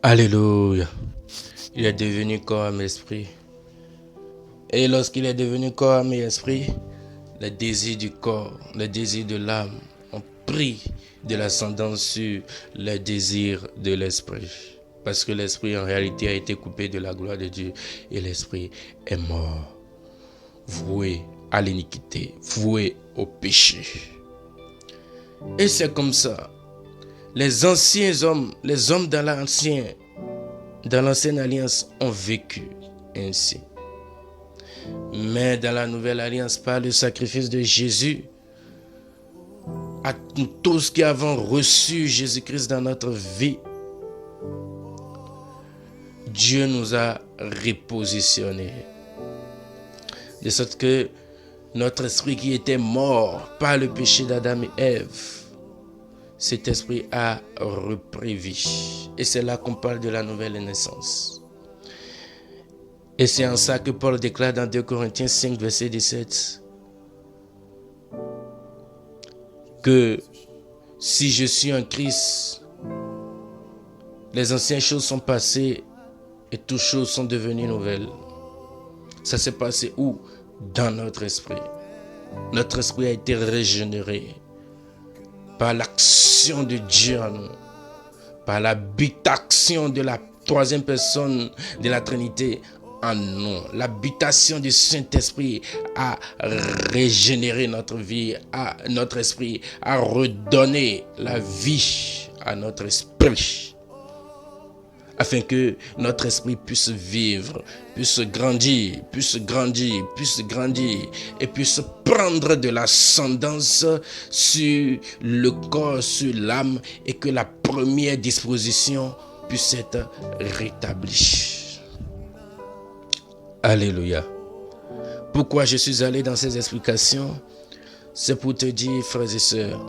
Alléluia. Il est devenu corps et esprit. Et lorsqu'il est devenu corps et esprit, les désirs du corps, les désirs de l'âme ont pris de l'ascendance sur les désirs de l'esprit. Parce que l'esprit en réalité a été coupé de la gloire de Dieu et l'esprit est mort, voué à l'iniquité, voué au péché. Et c'est comme ça. Les anciens hommes, les hommes dans l'ancienne alliance ont vécu ainsi. Mais dans la nouvelle alliance, par le sacrifice de Jésus, à nous tous qui avons reçu Jésus-Christ dans notre vie, Dieu nous a repositionnés. De sorte que notre esprit qui était mort par le péché d'Adam et Ève, cet esprit a repris vie. Et c'est là qu'on parle de la nouvelle naissance. Et c'est en ça que Paul déclare dans 2 Corinthiens 5, verset 17, que si je suis en Christ, les anciennes choses sont passées et toutes choses sont devenues nouvelles. Ça s'est passé où? Dans notre esprit. Notre esprit a été régénéré par l'action de Dieu en nous, par l'habitation de la troisième personne de la Trinité en nous. L'habitation du Saint-Esprit a régénéré notre vie, notre esprit, a redonné la vie à notre esprit, afin que notre esprit puisse vivre, puisse grandir, et puisse prendre de l'ascendance sur le corps, sur l'âme, et que la première disposition puisse être rétablie. Alléluia. Pourquoi je suis allé dans ces explications? C'est pour te dire, frères et sœurs,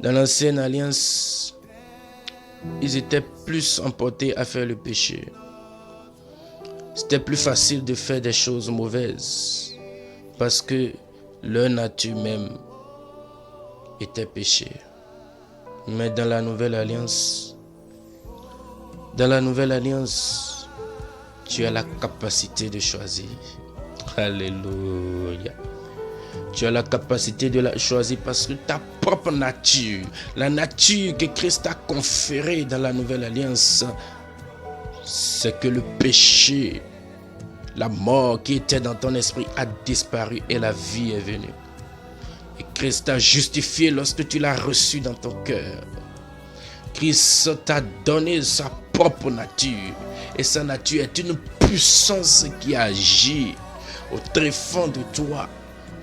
dans l'ancienne alliance, ils étaient plus emportés à faire le péché. C'était plus facile de faire des choses mauvaises parce que leur nature même était péché. Mais dans la nouvelle alliance, tu as la capacité de choisir. Alléluia. Tu as la capacité de la choisir parce que ta propre nature, la nature que Christ a conférée dans la nouvelle alliance, c'est que le péché, la mort qui était dans ton esprit a disparu et la vie est venue. Et Christ t'a justifié lorsque tu l'as reçu dans ton cœur. Christ t'a donné sa propre nature. Et sa nature est une puissance qui agit au tréfonds de toi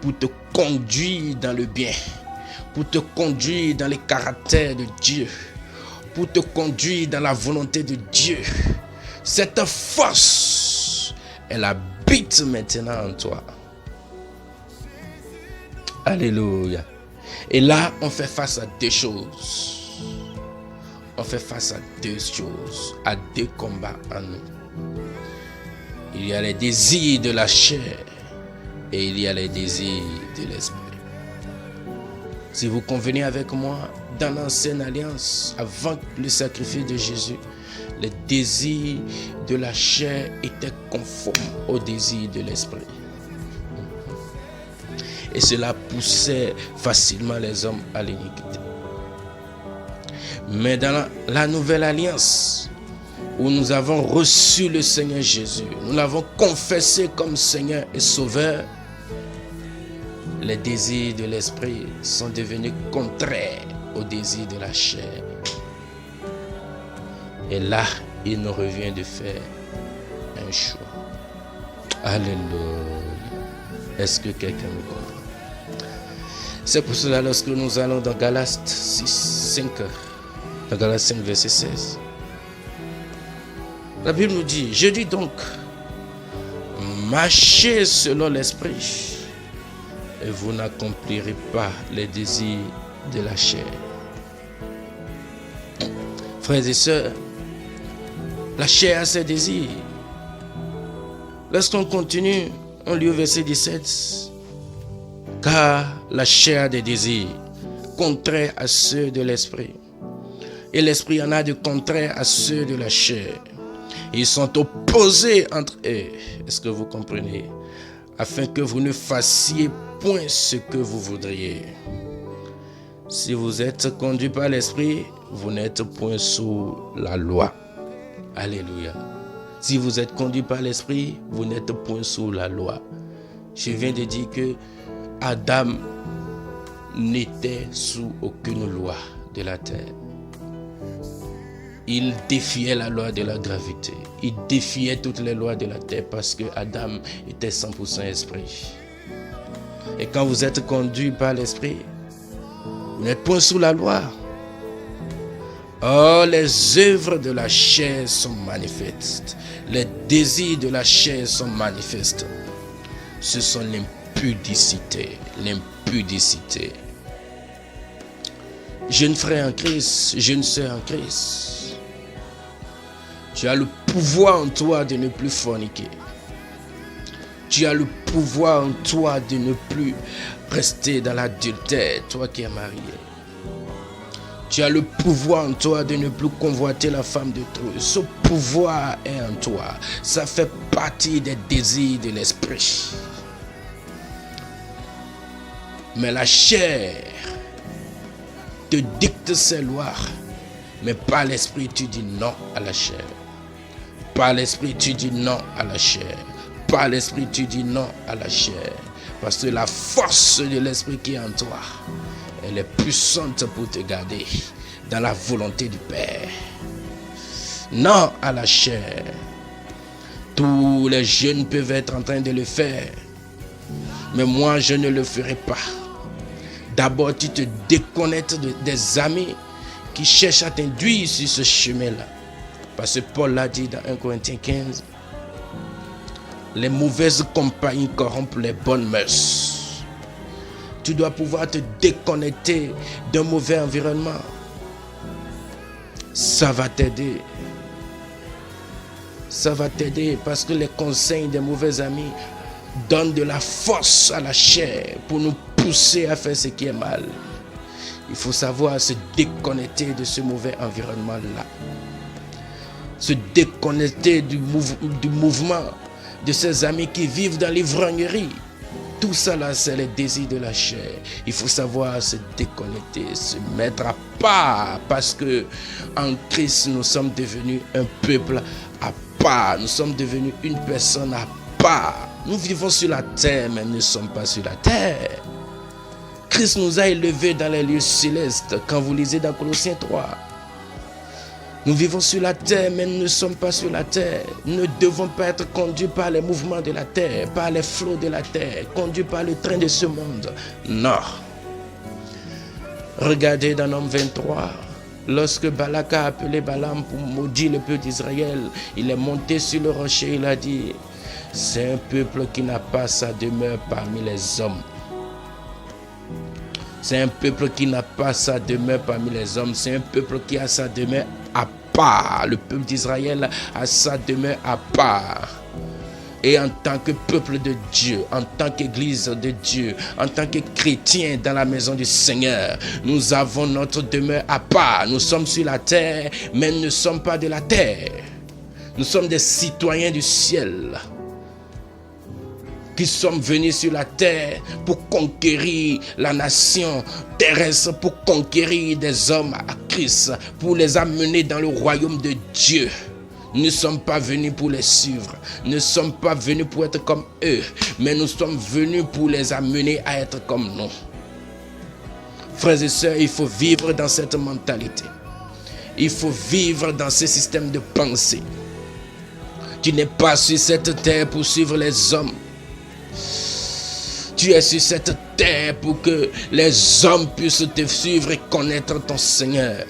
pour te conduire dans le bien, pour te conduire dans les caractères de Dieu, pour te conduire dans la volonté de Dieu. Cette force, elle habite maintenant en toi. Alléluia. Et là, on fait face à deux choses. On fait face à deux choses, à deux combats en nous. Il y a les désirs de la chair et il y a les désirs de l'esprit. Si vous convenez avec moi, dans l'ancienne alliance, avant le sacrifice de Jésus, les désirs de la chair étaient conformes aux désirs de l'esprit. Et cela poussait facilement les hommes à l'iniquité. Mais dans la nouvelle alliance, où nous avons reçu le Seigneur Jésus, nous l'avons confessé comme Seigneur et Sauveur, les désirs de l'esprit sont devenus contraires aux désirs de la chair. Et là, il nous revient de faire un choix. Alléluia. Est-ce que quelqu'un me comprend? C'est pour cela, lorsque nous allons dans Galates 5, dans Galates 5, verset 16, la Bible nous dit, je dis donc, marchez selon l'esprit, et vous n'accomplirez pas les désirs de la chair. Frères et sœurs, la chair a ses désirs. Lorsqu'on continue, on lit au verset 17, car la chair a des désirs contraires à ceux de l'esprit, et l'esprit en a de contraire à ceux de la chair. Ils sont opposés entre eux. Est-ce que vous comprenez? Afin que vous ne fassiez point ce que vous voudriez. Si vous êtes conduit par l'esprit, vous n'êtes point sous la loi. Alléluia. Si vous êtes conduit par l'esprit, vous n'êtes point sous la loi. Je viens de dire que Adam n'était sous aucune loi de la terre. Il défiait la loi de la gravité. Il défiait toutes les lois de la terre parce que Adam était 100% esprit. Et quand vous êtes conduit par l'esprit, vous n'êtes point sous la loi. Oh, les œuvres de la chair sont manifestes. Les désirs de la chair sont manifestes. Ce sont l'impudicité. L'impudicité. Jeune frère en Christ, jeune sœur en Christ. Tu as le pouvoir en toi de ne plus forniquer. Tu as le pouvoir en toi de ne plus rester dans l'adultère, toi qui es marié. Tu as le pouvoir en toi de ne plus convoiter la femme d'autrui. Ce pouvoir est en toi. Ça fait partie des désirs de l'esprit. Mais la chair te dicte ses lois. Mais par l'esprit, tu dis non à la chair. Par l'esprit, tu dis non à la chair. Par l'esprit, tu dis non à la chair. Parce que la force de l'esprit qui est en toi, elle est puissante pour te garder dans la volonté du Père. Non à la chair. Tous les jeunes peuvent être en train de le faire. Mais moi, je ne le ferai pas. D'abord, tu te déconnectes des amis qui cherchent à t'induire sur ce chemin-là. Parce que Paul l'a dit dans 1 Corinthiens 15. Les mauvaises compagnies corrompent les bonnes mœurs. Tu dois pouvoir te déconnecter d'un mauvais environnement. Ça va t'aider. Ça va t'aider parce que les conseils des mauvais amis donnent de la force à la chair pour nous pousser à faire ce qui est mal. Il faut savoir se déconnecter de ce mauvais environnement-là. Se déconnecter du mouvement de ces amis qui vivent dans l'ivrognerie. Tout ça là, c'est les désirs de la chair. Il faut savoir se déconnecter, se mettre à part. Parce que en Christ, nous sommes devenus un peuple à part. Nous sommes devenus une personne à part. Nous vivons sur la terre, mais nous ne sommes pas sur la terre. Christ nous a élevés dans les lieux célestes. Quand vous lisez dans Colossiens 3. Nous vivons sur la terre, mais nous ne sommes pas sur la terre. Nous ne devons pas être conduits par les mouvements de la terre, par les flots de la terre, conduits par le train de ce monde. Non. Regardez dans Nombre 23, lorsque Balak a appelé Balaam pour maudire le peuple d'Israël, il est monté sur le rocher, il a dit, c'est un peuple qui n'a pas sa demeure parmi les hommes. C'est un peuple qui n'a pas sa demeure parmi les hommes. C'est un peuple qui a sa demeure à part. Le peuple d'Israël a sa demeure à part. Et en tant que peuple de Dieu, en tant qu'église de Dieu, en tant que chrétien dans la maison du Seigneur, nous avons notre demeure à part. Nous sommes sur la terre, mais nous ne sommes pas de la terre. Nous sommes des citoyens du ciel. Qui sommes venus sur la terre pour conquérir la nation terrestre, pour conquérir des hommes à Christ, pour les amener dans le royaume de Dieu. Nous ne sommes pas venus pour les suivre, nous ne sommes pas venus pour être comme eux, mais nous sommes venus pour les amener à être comme nous. Frères et sœurs, il faut vivre dans cette mentalité. Il faut vivre dans ce système de pensée. Tu n'es pas sur cette terre pour suivre les hommes. Tu es sur cette terre pour que les hommes puissent te suivre et connaître ton Seigneur.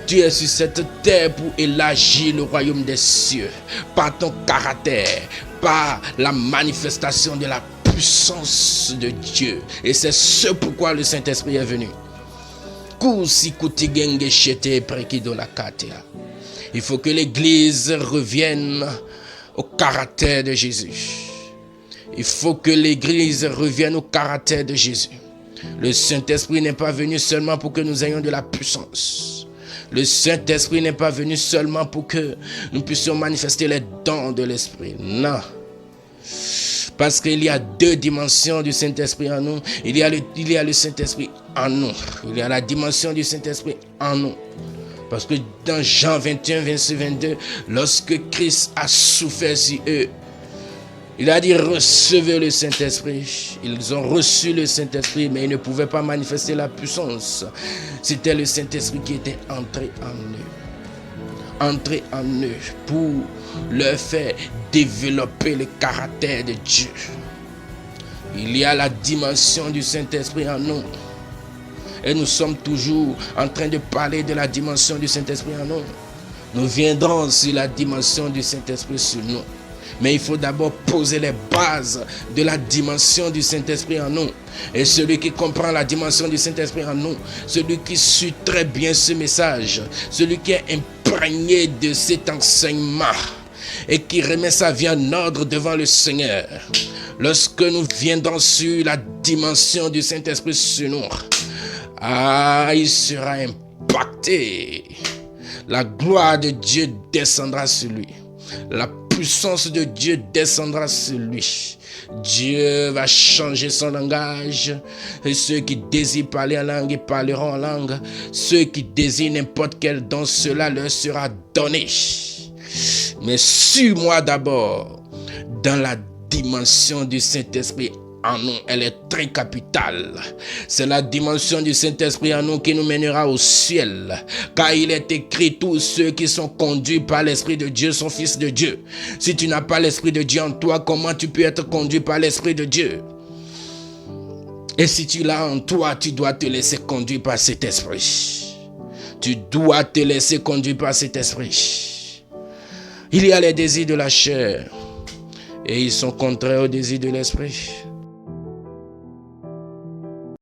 Tu es sur cette terre pour élargir le royaume des cieux par ton caractère, par la manifestation de la puissance de Dieu. Et c'est ce pourquoi le Saint-Esprit est venu. Il faut que l'Église revienne au caractère de Jésus. Il faut que l'Église revienne au caractère de Jésus. Le Saint-Esprit n'est pas venu seulement pour que nous ayons de la puissance. Le Saint-Esprit n'est pas venu seulement pour que nous puissions manifester les dons de l'Esprit. Non. Parce qu'il y a deux dimensions du Saint-Esprit en nous. Il y a le Saint-Esprit en nous. Il y a la dimension du Saint-Esprit en nous. Parce que dans Jean 21, verset 22, lorsque Christ a souffert sur eux, il a dit recevez le Saint-Esprit. Ils ont reçu le Saint-Esprit, mais ils ne pouvaient pas manifester la puissance. C'était le Saint-Esprit qui était entré en eux. Entré en eux pour leur faire développer le caractère de Dieu. Il y a la dimension du Saint-Esprit en nous. Et nous sommes toujours en train de parler de la dimension du Saint-Esprit en nous. Nous viendrons sur la dimension du Saint-Esprit sur nous. Mais il faut d'abord poser les bases de la dimension du Saint-Esprit en nous. Et celui qui comprend la dimension du Saint-Esprit en nous, celui qui suit très bien ce message, celui qui est imprégné de cet enseignement et qui remet sa vie en ordre devant le Seigneur, lorsque nous viendrons sur la dimension du Saint-Esprit sur nous, il sera impacté. La gloire de Dieu descendra sur lui. La puissance de Dieu descendra sur lui. Dieu va changer son langage. Et ceux qui désirent parler en langue, ils parleront en langue. Ceux qui désirent n'importe quel don, cela leur sera donné. Mais sur moi d'abord, dans la dimension du Saint-Esprit en nous, elle est très capitale. C'est la dimension du Saint-Esprit en nous qui nous mènera au ciel. Car il est écrit, tous ceux qui sont conduits par l'Esprit de Dieu sont fils de Dieu. Si tu n'as pas l'Esprit de Dieu en toi, comment tu peux être conduit par l'Esprit de Dieu? Et si tu l'as en toi, tu dois te laisser conduire par cet Esprit. Tu dois te laisser conduire par cet Esprit. Il y a les désirs de la chair et ils sont contraires aux désirs de l'Esprit.